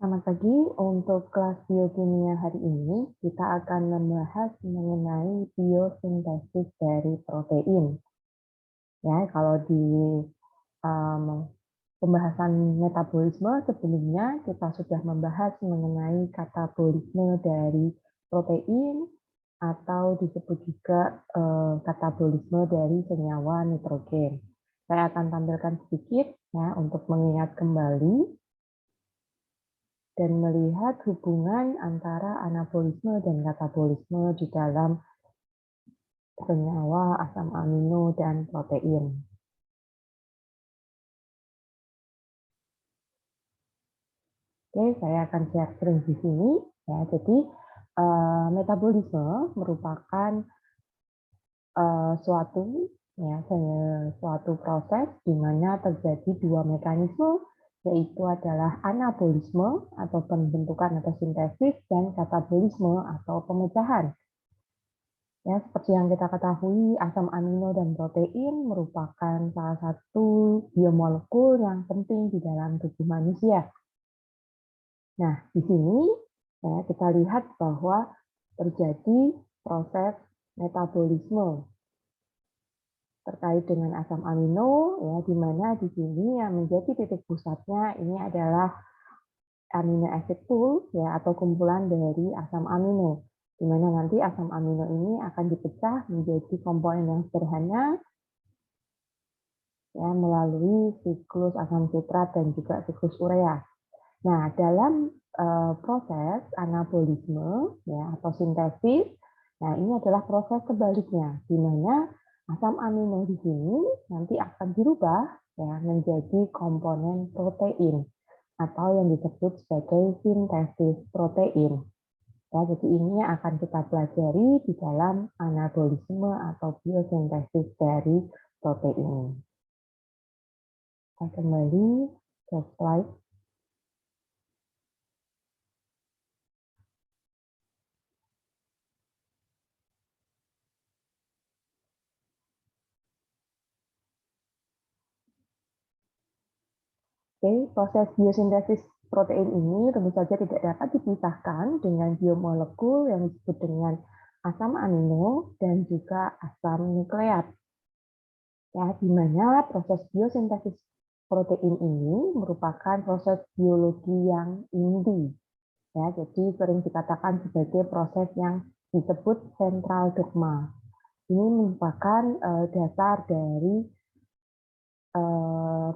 Selamat pagi, untuk kelas biokimia hari ini kita akan membahas mengenai biosintesis dari protein. Ya, kalau di um, pembahasan metabolisme sebelumnya kita sudah membahas mengenai katabolisme dari protein atau disebut juga katabolisme dari senyawa nitrogen. Saya akan tampilkan sedikit ya untuk mengingat kembali dan melihat hubungan antara anabolisme dan katabolisme di dalam senyawa, asam amino, dan protein. Oke, saya akan share screen di sini. Ya, jadi metabolisme merupakan suatu proses di mana terjadi dua mekanisme, yaitu adalah anabolisme atau pembentukan atau sintesis dan katabolisme atau pemecahan. Ya, seperti yang kita ketahui, asam amino dan protein merupakan salah satu biomolekul yang penting di dalam tubuh manusia. Nah, di sini ya, kita lihat bahwa terjadi proses metabolisme terkait dengan asam amino, ya, di mana di sini yang menjadi titik pusatnya ini adalah amino acid pool, ya, atau kumpulan dari asam amino, di mana nanti asam amino ini akan dipecah menjadi komponen yang sederhana ya, melalui siklus asam sitrat dan juga siklus urea. Nah, dalam proses anabolisme ya, atau sintesis, nah ini adalah proses sebaliknya, di mana asam amino di sini nanti akan dirubah ya, menjadi komponen protein atau yang disebut sebagai sintesis protein. Ya, jadi ini akan kita pelajari di dalam anabolisme atau biosintesis dari protein. Kita kembali ke slide. Oke, proses biosintesis protein ini tentu saja tidak dapat dipisahkan dengan biomolekul yang disebut dengan asam amino dan juga asam nukleat. Ya, di mana proses biosintesis protein ini merupakan proses biologi yang inti. Ya, jadi sering dikatakan sebagai proses yang disebut central dogma. Ini merupakan dasar dari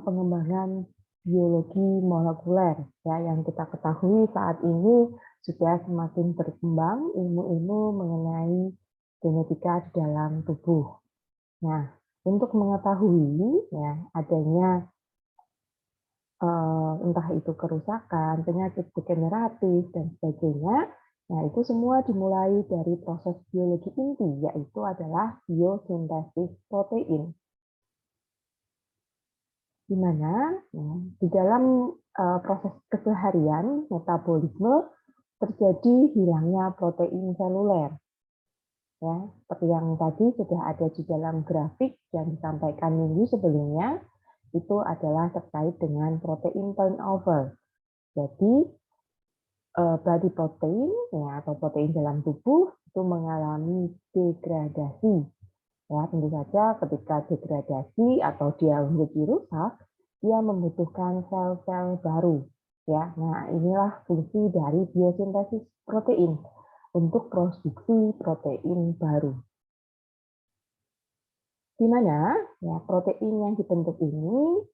pengembangan biologi molekuler ya yang kita ketahui saat ini sudah semakin berkembang ilmu-ilmu mengenai genetika di dalam tubuh. Nah, untuk mengetahui ya adanya entah itu kerusakan, penyakit degeneratif dan sebagainya, nah itu semua dimulai dari proses biologi inti yaitu adalah biosintesis protein. Di mana ya, di dalam proses keseharian metabolisme terjadi hilangnya protein seluler. Ya, seperti yang tadi sudah ada di dalam grafik yang disampaikan minggu sebelumnya, itu adalah terkait dengan protein turnover. Jadi body protein ya, atau protein dalam tubuh itu mengalami degradasi. Ya, tentu saja ketika degradasi atau dia menjadi rusak, dia membutuhkan sel-sel baru. Ya, nah inilah fungsi dari biosintesis protein untuk produksi protein baru. Di mana ya, protein yang dibentuk ini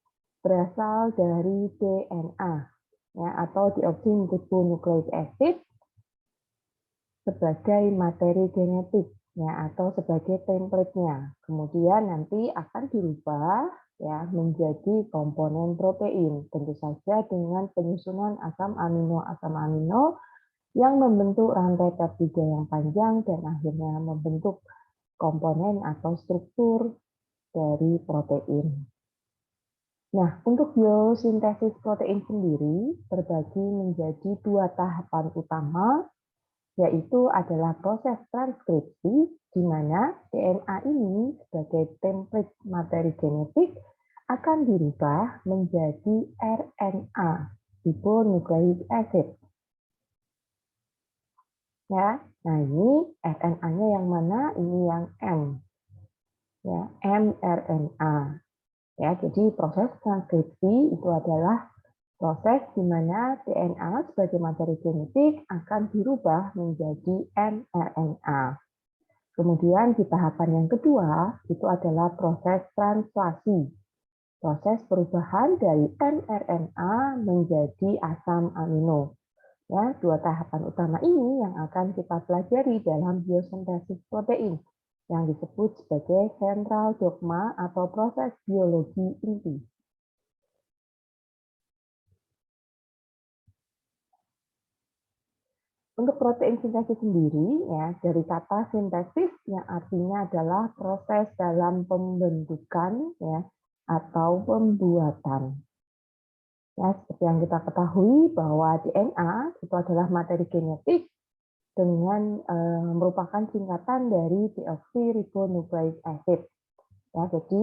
berasal dari DNA ya, atau deoxyribonucleic acid sebagai materi genetik ya atau sebagai template-nya. Kemudian nanti akan dirubah ya menjadi komponen protein, tentu saja dengan penyusunan asam amino yang membentuk rantai peptida yang panjang dan akhirnya membentuk komponen atau struktur dari protein. Nah, untuk biosintesis protein sendiri terbagi menjadi dua tahapan utama, yaitu adalah proses transkripsi, di mana DNA ini sebagai template materi genetik akan dirubah menjadi RNA. ribonucleic acid. Ya, nah ini RNA-nya yang mana? Ini yang M. Ya, mRNA. Ya, jadi proses transkripsi itu adalah proses di mana DNA sebagai materi genetik akan dirubah menjadi mRNA. Kemudian di tahapan yang kedua itu adalah proses translasi. Proses perubahan dari mRNA menjadi asam amino. Ya, dua tahapan utama ini yang akan kita pelajari dalam biosintesis protein yang disebut sebagai central dogma atau proses biologi inti. Untuk protein sintesis sendiri, ya dari kata sintesis yang artinya adalah proses dalam pembentukan, ya atau pembuatan. Ya, seperti yang kita ketahui bahwa DNA itu adalah materi genetik dengan merupakan singkatan dari deoksiribonucleic acid. Ya, jadi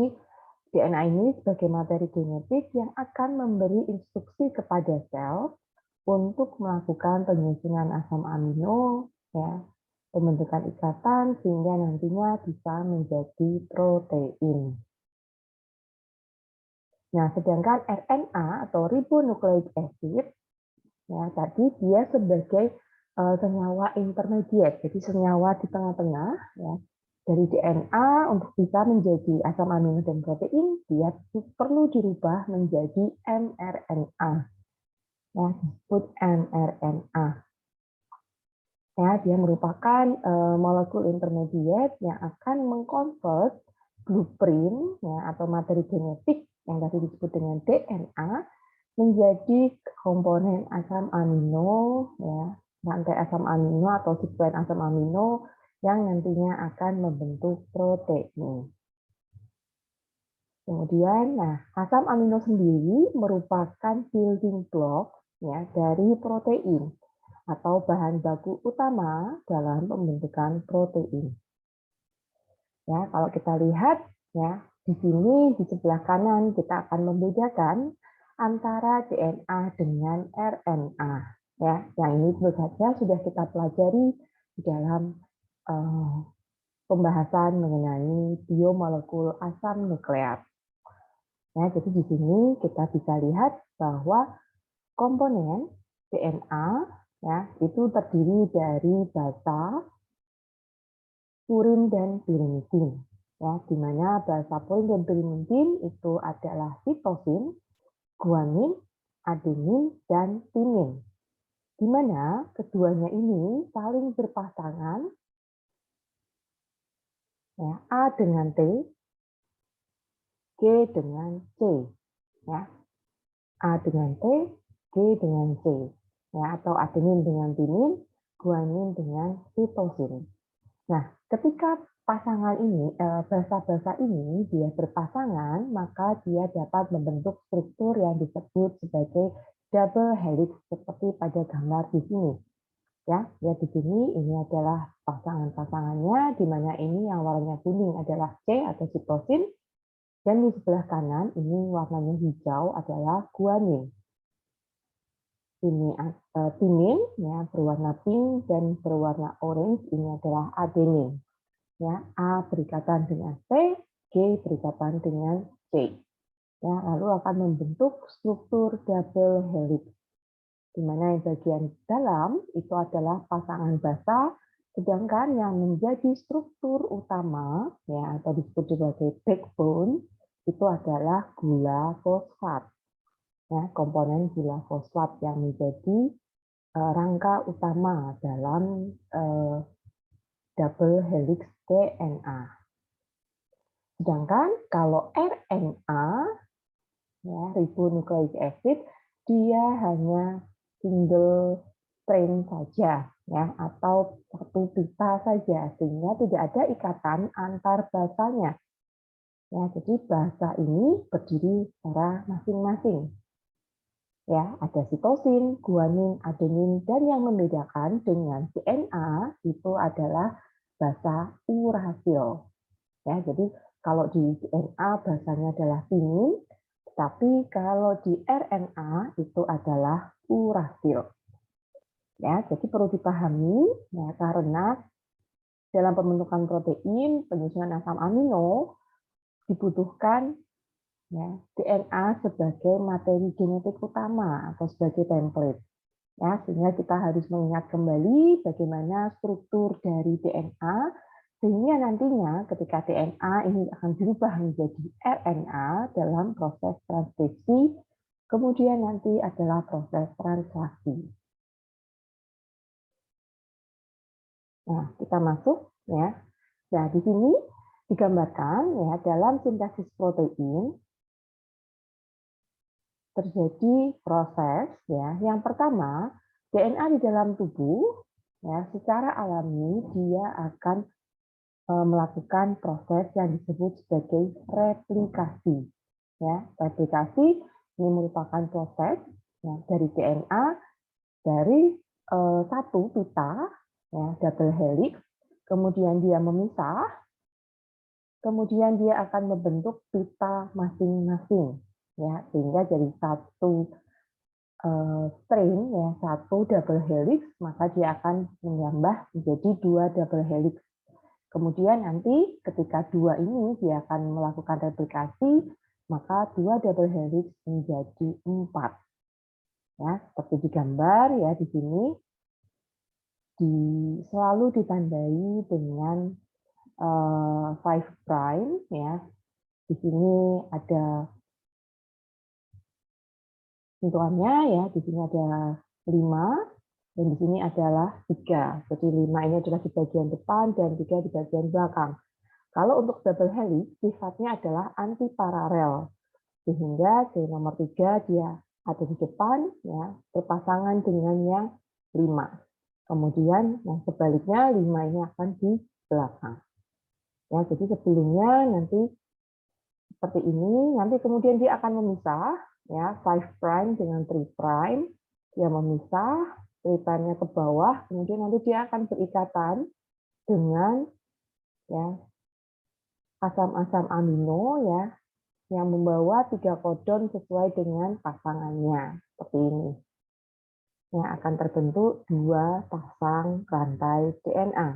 DNA ini sebagai materi genetik yang akan memberi instruksi kepada sel untuk melakukan penyusunan asam amino, ya, pembentukan ikatan sehingga nantinya bisa menjadi protein. Nah, sedangkan RNA atau ribonucleic acid, ya tadi dia sebagai senyawa intermediate, jadi senyawa di tengah-tengah, ya dari DNA untuk bisa menjadi asam amino dan protein, dia perlu dirubah menjadi mRNA, ya disebut mRNA. Ya, dia merupakan molekul intermediate yang akan mengkonvert blueprint ya, atau materi genetik yang tadi disebut dengan DNA menjadi komponen asam amino, ya, rantai asam amino atau sekuen asam amino yang nantinya akan membentuk protein. Kemudian, nah, asam amino sendiri merupakan building block ya, dari protein atau bahan baku utama dalam pembentukan protein. Ya, kalau kita lihat ya, di sini di sebelah kanan kita akan membedakan antara DNA dengan RNA. Ya, yang ini tentu saja sudah kita pelajari di dalam pembahasan mengenai biomolekul asam nukleat. Ya, jadi di sini kita bisa lihat bahwa komponen DNA ya, itu terdiri dari basa, purin dan pirimidin. Ya, di mana basa purin dan pirimidin itu adalah sitosin, guanin, adenin, dan timin. Di mana keduanya ini saling berpasangan, ya, A dengan T, G dengan C, ya, A dengan T, G dengan C, ya, atau adenin dengan timin, guanin dengan sitosin. Nah, ketika pasangan ini, basa-basa ini dia berpasangan, maka dia dapat membentuk struktur yang disebut sebagai double helix seperti pada gambar di sini. Ya, lihat di sini ini adalah pasangan-pasangannya, di mana ini yang warnanya kuning adalah C atau sitosin, dan di sebelah kanan ini warnanya hijau adalah guanin. Ini timin ya berwarna pink dan berwarna orange ini adalah adenin. Ya, A berikatan dengan T, G berikatan dengan C. Ya, lalu akan membentuk struktur double helix. Di mana yang bagian dalam itu adalah pasangan basa, sedangkan yang menjadi struktur utama ya atau disebut sebagai backbone itu adalah gula fosfat. Ya, komponen gula fosfat yang menjadi rangka utama dalam double helix DNA. Sedangkan kalau RNA, ya, ribonucleic acid, dia hanya single strain saja, ya, atau satu pita saja, sehingga tidak ada ikatan antar basanya. Ya, jadi basa ini berdiri secara masing-masing. Ya, ada sitosin, guanin, adenin, dan yang membedakan dengan DNA itu adalah basa urasil. Ya, jadi kalau di DNA basanya adalah timin, Tapi kalau di RNA itu adalah urasil. Ya, jadi perlu dipahami ya, karena dalam pembentukan protein, penyusunan asam amino dibutuhkan ya, DNA sebagai materi genetik utama atau sebagai template. Ya, sehingga kita harus mengingat kembali bagaimana struktur dari DNA, sehingga nantinya ketika DNA ini akan berubah menjadi RNA dalam proses transkripsi, kemudian nanti adalah proses translasi. Nah, kita masuk ya. Nah, di sini digambarkan ya dalam sintesis protein terjadi proses ya. Yang pertama, DNA di dalam tubuh ya secara alami dia akan melakukan proses yang disebut sebagai replikasi. Ya, replikasi ini merupakan proses ya, dari DNA dari satu pita ya, double helix, kemudian dia memisah, kemudian dia akan membentuk pita masing-masing ya, sehingga jadi satu string ya, satu double helix, maka dia akan menambah menjadi dua double helix. Kemudian nanti ketika dua ini dia akan melakukan replikasi, maka dua double helix menjadi 4. Ya, seperti digambar ya di sini selalu ditandai dengan 5' ya. Di sini ada sentuhannya ya, di sini ada 5 dan di sini adalah 3. Jadi 5 ini adalah di bagian depan dan 3 di bagian belakang. Kalau untuk double helix sifatnya adalah antiparalel. Sehingga di nomor 3 dia ada di depan ya, berpasangan dengan yang 5. Kemudian yang sebaliknya 5 ini akan di belakang. Ya, jadi sebelumnya nanti seperti ini, nanti kemudian dia akan memisah ya 5' dengan 3', dia memisah, 3'-nya ke bawah, kemudian nanti dia akan berikatan dengan ya asam-asam amino ya yang membawa 3 kodon sesuai dengan pasangannya seperti ini. Yang akan terbentuk 2 pasang rantai DNA.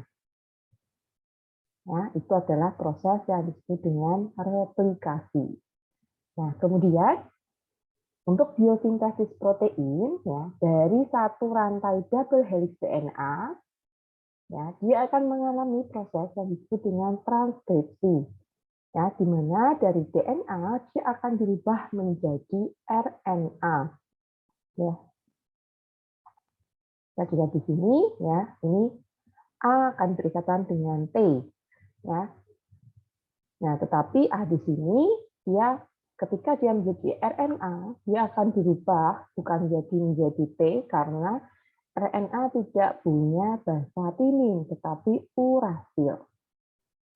Ya, itu adalah proses yang disebut dengan replikasi. Nah, kemudian untuk biosintesis protein, ya, dari satu rantai double helix DNA, ya, dia akan mengalami proses yang disebut dengan transkripsi, ya, di mana dari DNA dia akan dirubah menjadi RNA. Ya, kita lihat di sini, ya, ini A akan berikatan dengan T, ya. Nah, tetapi A di sini dia ketika dia menjadi RNA, dia akan dirubah bukan menjadi T karena RNA tidak punya basa tinin, tetapi urasil.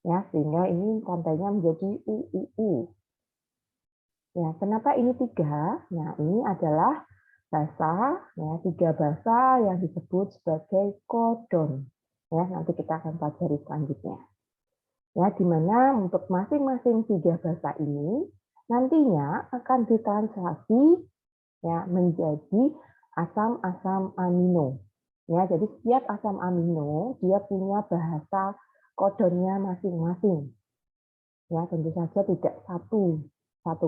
Ya, sehingga ini rantainya menjadi UUU. Ya, kenapa ini 3? Nah, ini adalah basa, ya, 3 basa yang disebut sebagai kodon. Ya, nanti kita akan pelajari selanjutnya. Ya, di mana untuk masing-masing 3 basa ini nantinya akan ditranslasi ya menjadi asam-asam amino. Ya, jadi setiap asam amino dia punya bahasa kodonnya masing-masing. Ya, tentu saja tidak satu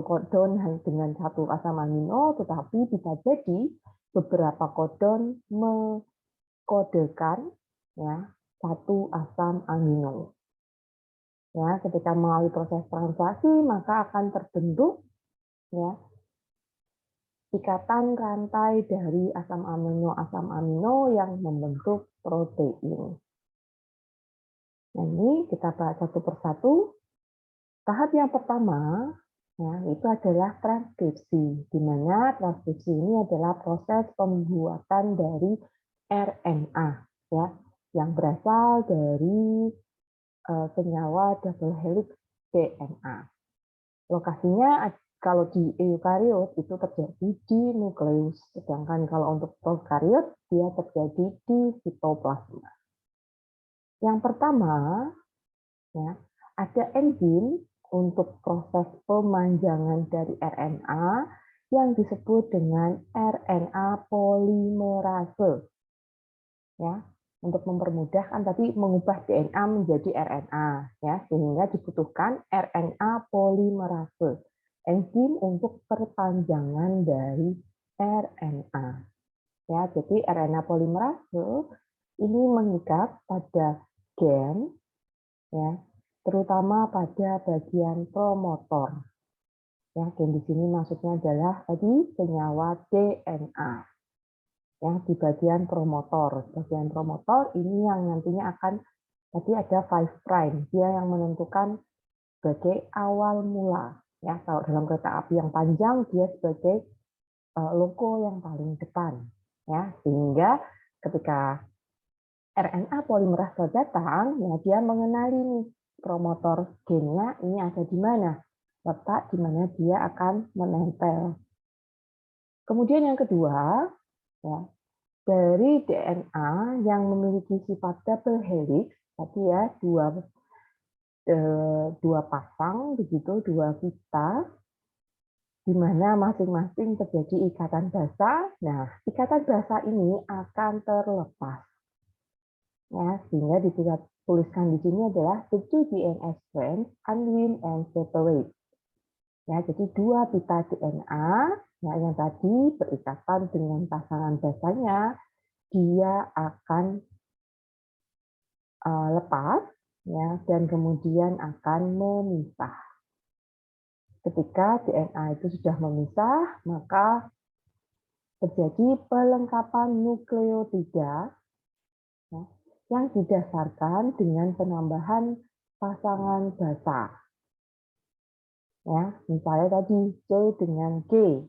kodon dengan satu asam amino, tetapi bisa jadi beberapa kodon mengkodekan ya satu asam amino. Ya, ketika melalui proses translasi maka akan terbentuk ya ikatan rantai dari asam amino yang membentuk protein. Nah, ini kita bahas satu persatu. Tahap yang pertama ya, itu adalah transkripsi, di mana transkripsi ini adalah proses pembuatan dari RNA ya, yang berasal dari senyawa double helix DNA. Lokasinya kalau di eukariot itu terjadi di nukleus, sedangkan kalau untuk prokariot dia terjadi di sitoplasma. Yang pertama, ya, ada enzim untuk proses pemanjangan dari RNA yang disebut dengan RNA polimerase. Ya, untuk mempermudah kan tadi mengubah DNA menjadi RNA, ya, sehingga dibutuhkan RNA polimerase, enzim untuk perpanjangan dari RNA. Ya, jadi RNA polimerase ini mengikat pada gen, ya, terutama pada bagian promotor. Ya, gen di sini maksudnya adalah tadi senyawa DNA. Ya, di bagian promotor. Bagian promotor ini yang nantinya akan tadi ada 5', dia yang menentukan sebagai awal mula. Ya, kalau dalam kereta api yang panjang dia sebagai logo yang paling depan. Ya, sehingga ketika RNA polimerase datang, ya dia mengenali nih promotor gennya ini ada di mana, letak di mana dia akan menempel. Kemudian yang kedua, ya, dari DNA yang memiliki sifat double helix, tadi ya dua pasang begitu, dua pita, di mana masing-masing terjadi ikatan basa. Nah, ikatan basa ini akan terlepas. Ya, sehingga tuliskan di sini adalah the two DNA strands unwind and separate. Ya, jadi dua pita DNA ya, yang tadi berikatan dengan pasangan basanya, dia akan lepas ya, dan kemudian akan memisah. Ketika DNA itu sudah memisah, maka terjadi pelengkapan nukleotida ya, yang didasarkan dengan penambahan pasangan basa. Ya, misalnya tadi C dengan G,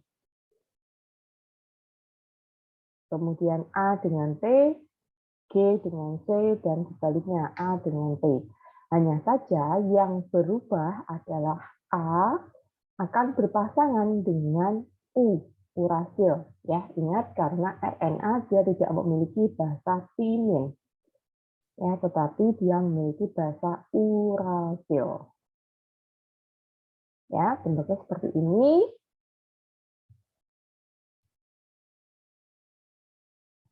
kemudian A dengan T, G dengan C, dan sebaliknya A dengan T. Hanya saja yang berubah adalah A akan berpasangan dengan urasil. Ya, ingat karena RNA dia tidak memiliki basa timin. Ya, tetapi dia memiliki basa urasil. Ya, bentuknya seperti ini.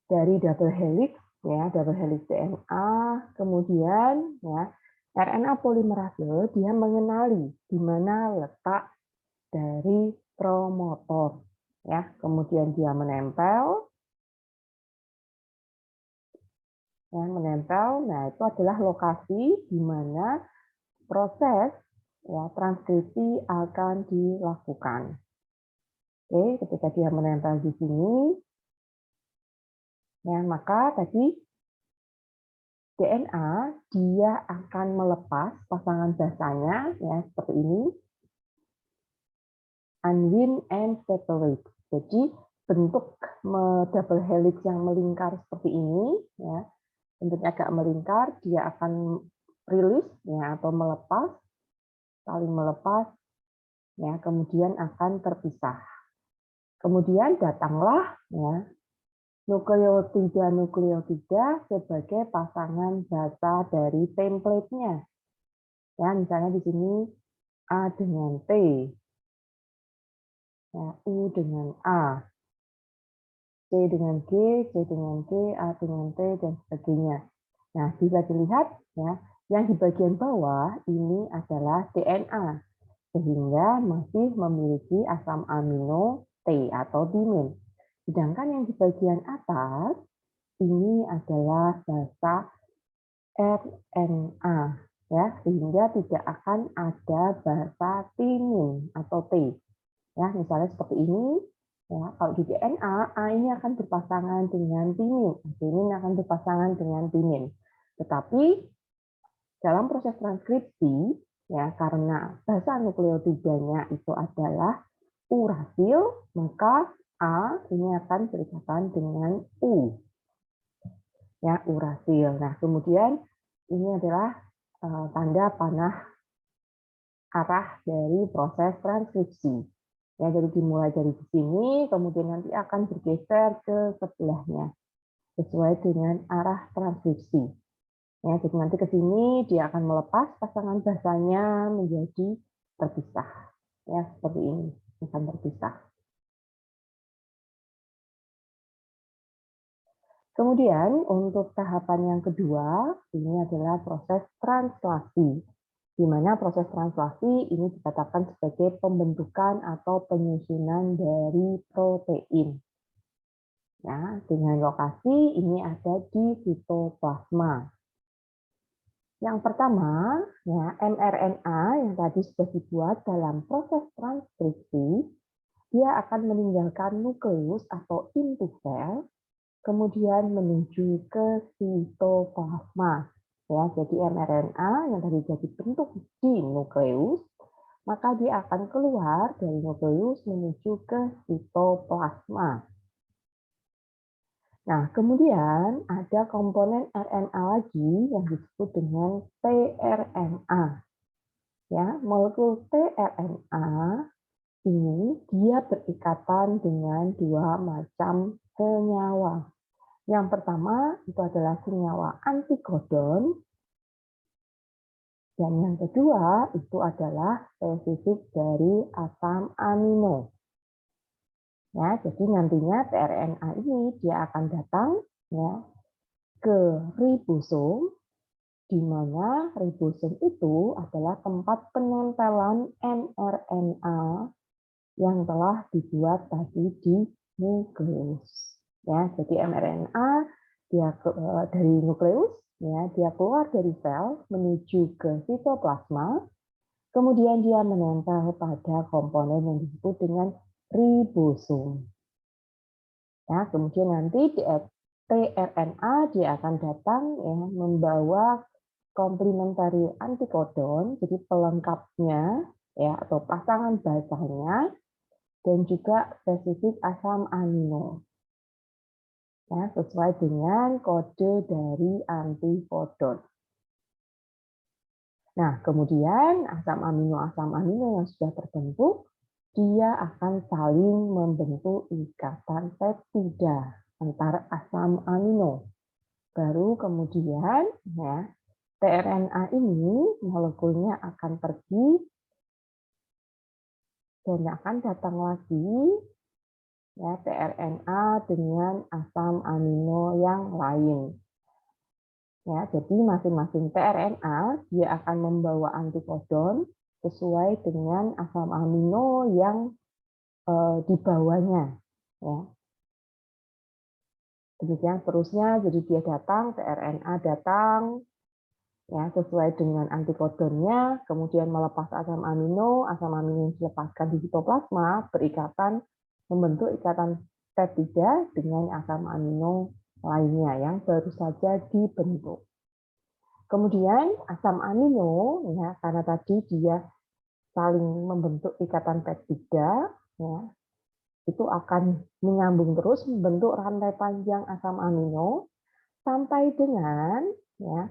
Dari double helix, ya, double helix DNA, kemudian ya, RNA polimerase dia mengenali di mana letak dari promotor, ya, kemudian dia menempel, ya, menempel. Nah, itu adalah lokasi di mana proses ya, transkripsi akan dilakukan. Oke, ketika dia menempel di sini, ya, maka tadi DNA dia akan melepas pasangan basanya ya seperti ini, unwind and separate. Jadi bentuk double helix yang melingkar seperti ini ya, bentuknya agak melingkar, dia akan rilis ya atau melepas, saling melepas ya, kemudian akan terpisah. Kemudian datanglah ya nukleotida sebagai pasangan basa dari template-nya. Ya, misalnya di sini A dengan T, ya, U dengan A, C dengan G, C dengan G, A dengan T, dan sebagainya. Nah, bisa dilihat ya, yang di bagian bawah ini adalah DNA, sehingga masih memiliki asam amino T atau timin. Sedangkan yang di bagian atas ini adalah basa RNA, ya, sehingga tidak akan ada basa timin atau T. Ya, misalnya seperti ini. Ya, kalau di DNA, A ini akan berpasangan dengan timin, timin akan berpasangan dengan timin. Tetapi dalam proses transkripsi, ya, karena basa nukleotidanya itu adalah urasil, maka A ini akan berikatan dengan U. Ya, urasil. Nah, kemudian ini adalah tanda panah arah dari proses transkripsi. Ya, jadi dimulai dari sini, kemudian nanti akan bergeser ke sebelahnya sesuai dengan arah transkripsi. Ya, jadi nanti ke sini dia akan melepas pasangan basanya menjadi terpisah. Ya, seperti ini akan terpisah. Kemudian untuk tahapan yang kedua, ini adalah proses translasi, di mana proses translasi ini dikatakan sebagai pembentukan atau penyusunan dari protein. Ya, dengan lokasi ini ada di sitoplasma. Yang pertama, ya, mRNA yang tadi sudah dibuat dalam proses transkripsi, dia akan meninggalkan nukleus atau inti sel, kemudian menuju ke sitoplasma. Ya, jadi mRNA yang tadi jadi bentuk di nukleus, maka dia akan keluar dari nukleus menuju ke sitoplasma. Nah, kemudian ada komponen RNA lagi yang disebut dengan tRNA. Ya, molekul tRNA ini dia berikatan dengan dua macam senyawa. Yang pertama itu adalah senyawa antikodon, dan yang kedua itu adalah spesifik dari asam amino. Ya, jadi nantinya tRNA ini dia akan datang ya ke ribosom, di mana ribosom itu adalah tempat penempelan mRNA yang telah dibuat tadi di nukleus. Ya, jadi mRNA dia dari nukleus, ya, dia keluar dari sel menuju ke sitoplasma, kemudian dia menempel pada komponen yang disebut dengan ribosom. Ya, kemudian nanti tRNA dia akan datang ya membawa komplementari antikodon, jadi pelengkapnya ya atau pasangan basanya, dan juga spesifik asam amino. Ya, sesuai dengan kode dari antikodon. Nah, kemudian asam amino yang sudah terbentuk, dia akan saling membentuk ikatan peptida antara asam amino. Baru kemudian ya, tRNA ini molekulnya akan pergi dan akan datang lagi ya tRNA dengan asam amino yang lain. Ya, jadi masing-masing tRNA dia akan membawa antikodon sesuai dengan asam amino yang dibawanya. Ya. Demikian terusnya, jadi dia datang, tRNA datang, ya sesuai dengan antikodonnya, kemudian melepas asam amino yang dilepaskan di sitoplasma berikatan membentuk ikatan peptida dengan asam amino lainnya yang baru saja dibentuk. Kemudian asam amino ya karena tadi dia saling membentuk ikatan peptida ya itu akan menyambung terus membentuk rantai panjang asam amino sampai dengan ya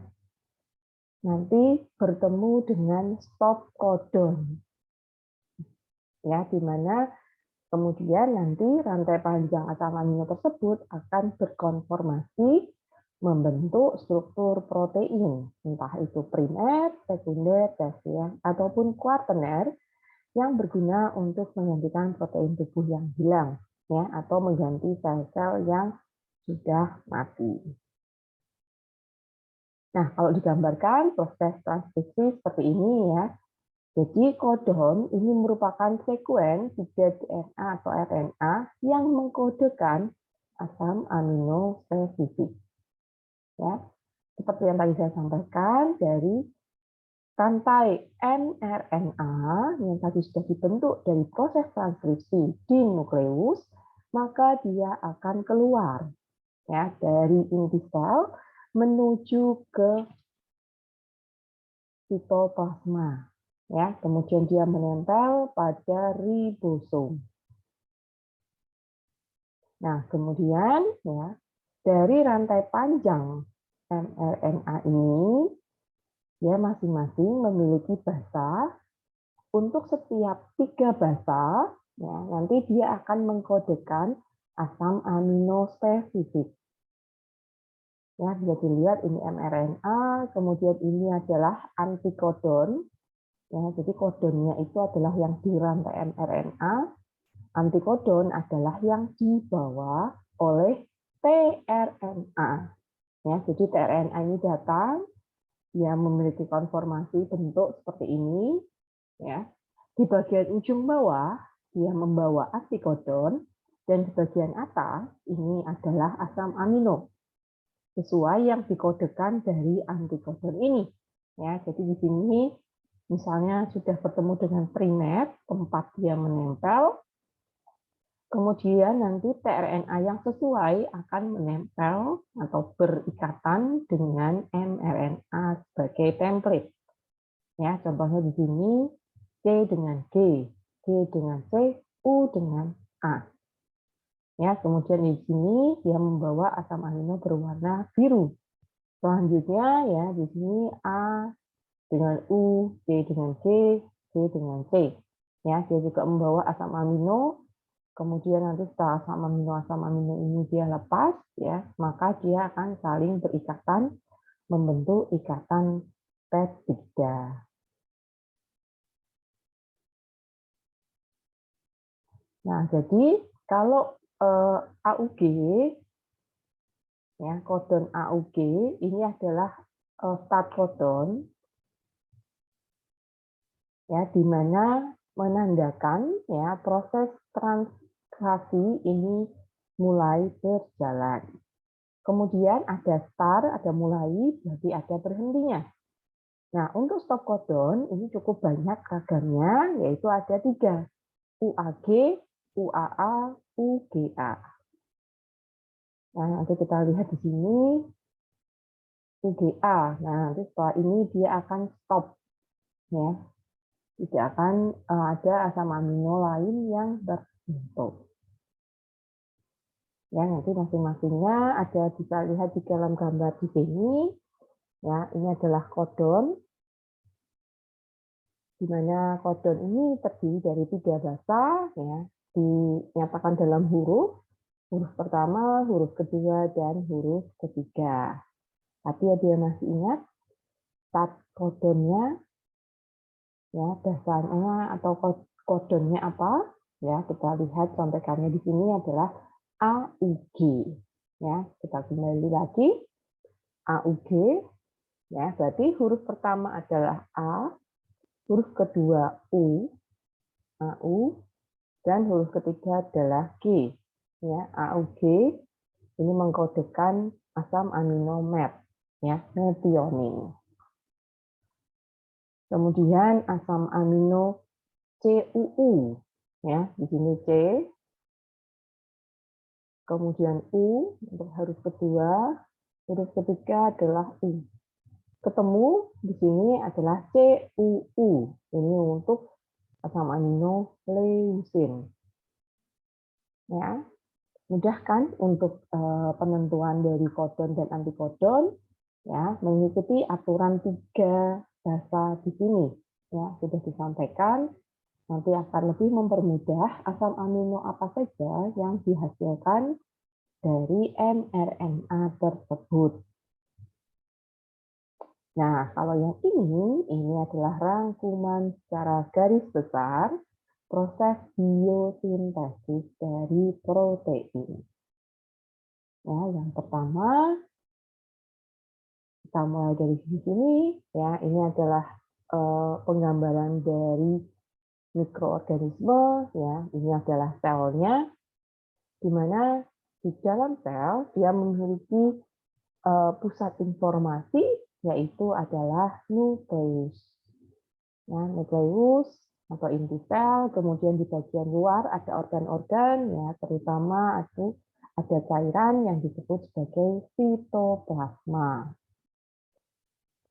nanti bertemu dengan stop codon. Ya, di mana kemudian nanti rantai panjang asam amino tersebut akan berkonformasi membentuk struktur protein, entah itu primer, sekunder, tersier, ataupun kuaterner yang berguna untuk menggantikan protein tubuh yang hilang, ya, atau mengganti sel-sel yang sudah mati. Nah, kalau digambarkan proses transkripsi seperti ini ya. Jadi kodon ini merupakan sekuen tiga DNA atau RNA yang mengkodekan asam amino spesifik. Ya, seperti yang tadi saya sampaikan dari rantai mRNA yang tadi sudah dibentuk dari proses transkripsi di nukleus, maka dia akan keluar ya dari inti sel menuju ke sitoplasma. Ya, kemudian dia menempel pada ribosom. Nah, kemudian ya dari rantai panjang mRNA ini, dia masing-masing memiliki basa. Untuk setiap 3 basa, ya, nanti dia akan mengkodekan asam amino spesifik. Ya, bisa dilihat ini mRNA, kemudian ini adalah antikodon. Ya, jadi kodonnya itu adalah yang di rantai mRNA, antikodon adalah yang dibawa oleh tRNA. Ya, jadi tRNA ini datang, dia memiliki konformasi bentuk seperti ini, ya. Di bagian ujung bawah dia membawa antikodon, dan di bagian atas ini adalah asam amino sesuai yang dikodekan dari antikodon ini. Ya, jadi di sini misalnya sudah bertemu dengan primer, tempat dia menempel, kemudian nanti tRNA yang sesuai akan menempel atau berikatan dengan mRNA sebagai template. Ya, contohnya di sini C dengan G, G dengan C, U dengan A. Ya, kemudian di sini dia membawa asam amino berwarna biru. Selanjutnya ya di sini A dengan U, C dengan G, C dengan C. Ya, dia juga membawa asam amino. Kemudian nanti setelah asam amino ini dia lepas, ya, maka dia akan saling berikatan membentuk ikatan peptida. Nah, jadi kalau AUG, ya, kodon AUG ini adalah start kodon, ya, di mana menandakan ya proses transkripsi ini mulai berjalan. Kemudian ada start, ada mulai, berarti ada berhentinya. Nah, untuk stop codon ini cukup banyak ragamnya, yaitu ada 3. UAG, UAA, UGA. Nah, nanti kita lihat di sini UGA. Nah, nanti setelah ini dia akan stop, ya. Tidak akan ada asam amino lain yang berbentuk. Ya, nanti masing-masingnya ada bisa lihat di dalam gambar di sini. Ya, ini adalah kodon, di mana kodon ini terdiri dari 3 bahasa, ya, dinyatakan dalam huruf pertama, huruf kedua, dan huruf ketiga. Tapi dia masih ingat start kodonnya, ya, bahasanya atau kodonnya apa? Ya, kita lihat contekannya di sini adalah AUG. Ya, kita kembali lagi AUG. Ya, berarti huruf pertama adalah A, huruf kedua U, AU, dan huruf ketiga adalah G. Ya, AUG ini mengkodekan asam amino MET, ya, methionine. Kemudian asam amino CUU, ya, di sini C. Kemudian U untuk huruf kedua, huruf ketiga adalah U. Ketemu di sini adalah CUU. Ini untuk asam amino leusin. Ya, mudah kan untuk penentuan dari kodon dan antikodon, ya, mengikuti aturan 3 bahasa di sini. Ya, sudah disampaikan. Nanti akan lebih mempermudah asam amino apa saja yang dihasilkan dari mRNA tersebut. Nah, kalau yang ini adalah rangkuman secara garis besar proses biosintesis dari protein. Ya, yang pertama, kita mulai dari sini, ya, ini adalah penggambaran dari mikroorganisme, ya, ini adalah selnya, di mana di dalam sel dia memiliki pusat informasi, yaitu adalah nukleus. Ya, nukleus atau inti sel, kemudian di bagian luar ada organ-organ, ya, terutama ada cairan yang disebut sebagai sitoplasma.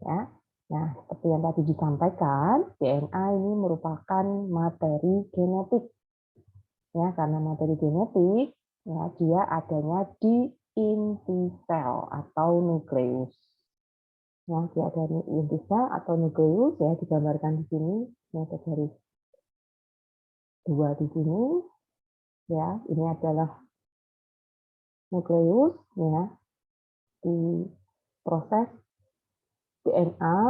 Ya. Nah, seperti yang tadi disampaikan, DNA ini merupakan materi genetik. Ya, karena materi genetik, ya, dia adanya di inti sel atau nukleus. Ya, dia ada inti sel atau nukleus, ya, digambarkan di sini. Ini ada garis 2 di sini. Ya, ini adalah nukleus, ya, di proses DNA.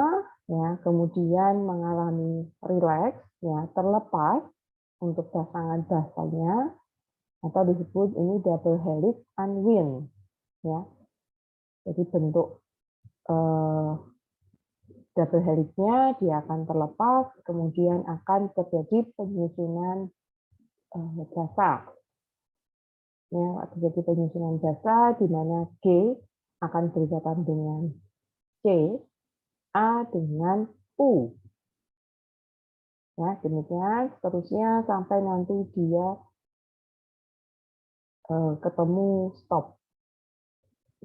ya, kemudian mengalami rileks, ya, terlepas untuk pasangan basanya, atau disebut ini double helix unwind, ya. Jadi bentuk double helixnya dia akan terlepas, kemudian akan terjadi penyusunan jasa. Ya, terjadi penyusunan jasa di mana G akan berkaitan dengan C, A dengan U. Ya, demikian seterusnya sampai nanti dia ketemu stop.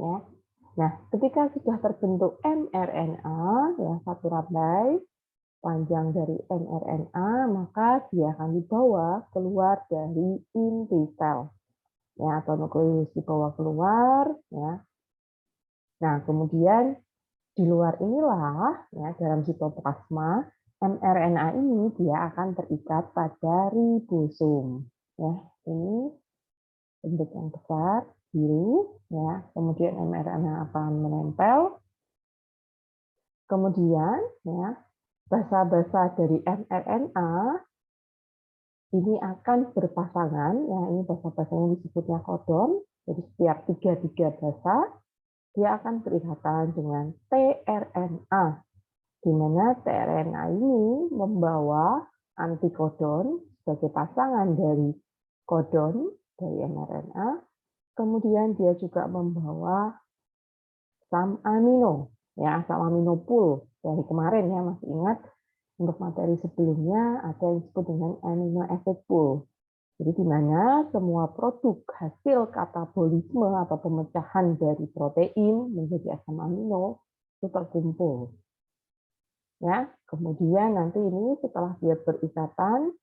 Ya. Nah, ketika sudah terbentuk mRNA, ya, satu rantai panjang dari mRNA, maka dia akan dibawa keluar dari inti sel, ya, atau nukleus dibawa keluar, ya. Nah, kemudian di luar inilah, ya, dalam sitoplasma, mRNA ini dia akan terikat pada ribosom. Ya, ini bentuk yang besar biru, ya. Kemudian mRNA akan menempel. Kemudian, ya, basa-basa dari mRNA ini akan berpasangan, ya, ini basa-basanya disebutnya codon. Jadi setiap tiga basa dia akan berikatan dengan tRNA, di mana tRNA ini membawa antikodon sebagai pasangan dari kodon dari mRNA. Kemudian dia juga membawa asam amino, ya, asam amino pool dari kemarin, ya, masih ingat untuk materi sebelumnya ada yang disebut dengan amino acid pool. Jadi di mana semua produk hasil katabolisme atau pemecahan dari protein menjadi asam amino itu terkumpul. Ya, kemudian nanti ini setelah dia berikatan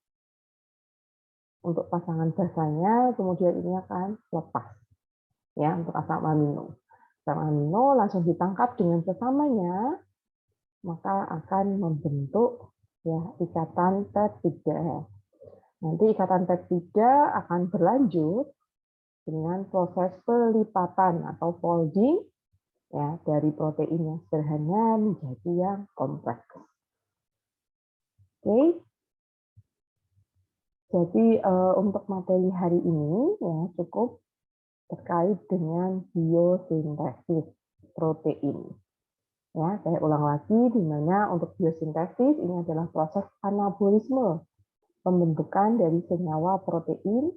untuk pasangan basanya, kemudian ini akan lepas, ya, untuk asam amino. Asam amino langsung ditangkap dengan sesamanya, maka akan membentuk, ya, ikatan peptida. Nanti ikatan peptida akan berlanjut dengan proses pelipatan atau folding, ya, dari protein yang sederhana menjadi yang kompleks. Oke. Jadi untuk materi hari ini, ya, cukup terkait dengan biosintesis protein. Ya, saya ulang lagi, di mana untuk biosintesis ini adalah proses anabolisme pembentukan dari senyawa protein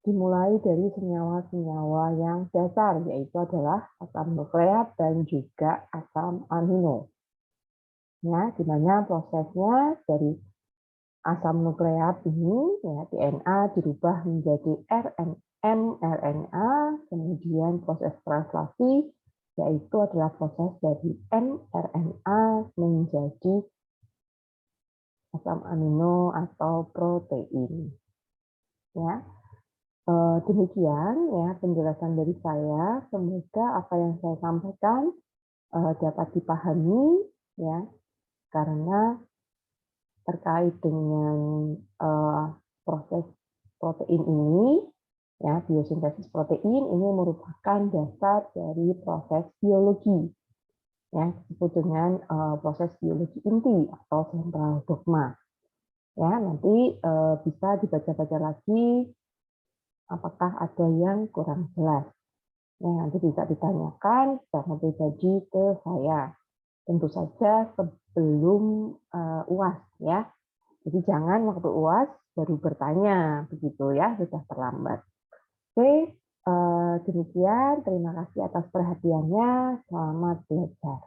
dimulai dari senyawa-senyawa yang dasar, yaitu adalah asam nukleat dan juga asam amino. Ya, di mana prosesnya dari asam nukleat ini, ya, DNA dirubah menjadi mRNA, kemudian proses translasi yaitu adalah proses dari mRNA menjadi asam amino atau protein. Ya, demikian, ya, penjelasan dari saya. Semoga apa yang saya sampaikan dapat dipahami, ya, karena terkait dengan proses protein ini, ya, biosintesis protein ini merupakan dasar dari proses biologi, ya, disebut dengan proses biologi inti atau central dogma. Ya, nanti bisa dibaca-baca lagi apakah ada yang kurang jelas. Ya, nanti bisa ditanyakan secara pribadi ke saya. Tentu saja sebelum UAS, ya. Jadi jangan waktu UAS baru bertanya, begitu, ya, sudah terlambat. Oke, demikian. Terima kasih atas perhatiannya. Selamat belajar.